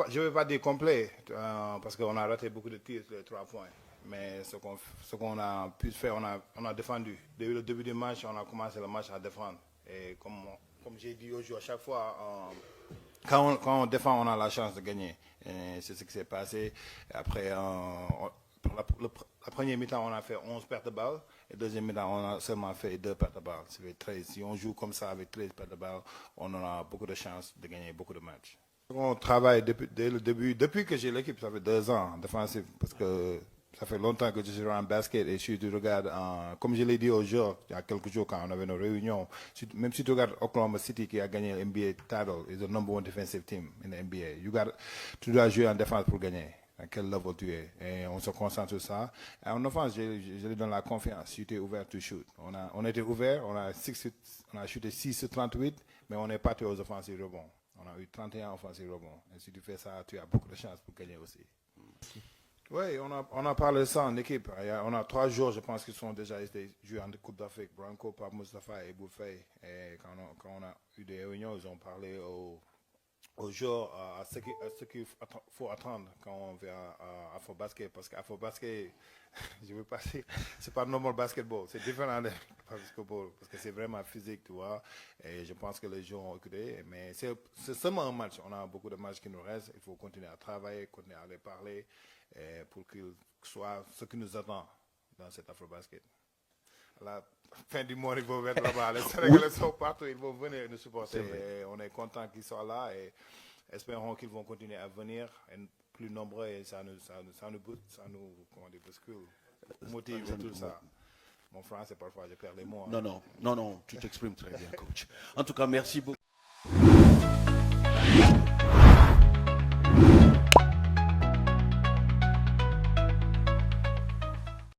Je ne vais pas dire complet, parce qu'on a raté beaucoup de tirs sur les 3 points. Mais ce qu'on a pu faire, on a défendu. Dès le début du match, on a commencé le match à défendre. Et comme j'ai dit aujourd'hui, à chaque fois, quand on défend, on a la chance de gagner. Et c'est ce qui s'est passé. Et après, pour la première mi-temps, on a fait 11 pertes de balles. Et deuxième mi-temps, on a seulement fait 2 pertes de balles. Ça fait 13. Si on joue comme ça avec 13 pertes de balles, on aura beaucoup de chances de gagner beaucoup de matchs. On travaille dès le début, depuis que j'ai l'équipe, ça fait 2 ans défensif, parce que ça fait longtemps que je suis en basket et si tu regardes, comme je l'ai dit au jour, il y a quelques jours quand on avait nos réunions, même si tu regardes Oklahoma City qui a gagné l'NBA title, is the number one defensive team in the NBA. Tu dois jouer en défense pour gagner. À quel level tu es. Et on se concentre sur ça. Et en offense, je lui donne la confiance. Si tu es ouvert, tu shoot. On était ouvert, on a shooté 6 sur 38, mais on est parti aux offensives rebonds. On a eu 31 offensives rebonds. Et si tu fais ça, tu as beaucoup de chances pour gagner aussi. Oui, on a parlé de ça en équipe. On a 3 jours, je pense, qui sont déjà joués en Coupe d'Afrique. Branco, Pape Moustapha et Bouffey. Et quand on a eu des réunions, ils ont parlé au jour à ce qu'il faut attendre quand on vient à AfroBasket. Parce qu'AfroBasket, je veux pas dire, c'est pas normal basketball. C'est différent de basketball. Parce que c'est vraiment physique, tu vois. Et je pense que les gens ont écouté. Mais c'est seulement un match. On a beaucoup de matchs qui nous restent. Il faut continuer à travailler, continuer à les parler pour qu'il soit ce qui nous attend dans cet AfroBasket. À la fin du mois, ils vont être là-bas. Les Sénégalais sont partout, ils vont venir nous supporter. Et on est content qu'ils soient là et espérons qu'ils vont continuer à venir et plus nombreux et ça nous comment dire, bouscule, motive et tout ça. Mon français, parfois, je perds les mots. Non, non, non, non, tu t'exprimes très bien, coach. En tout cas, merci beaucoup.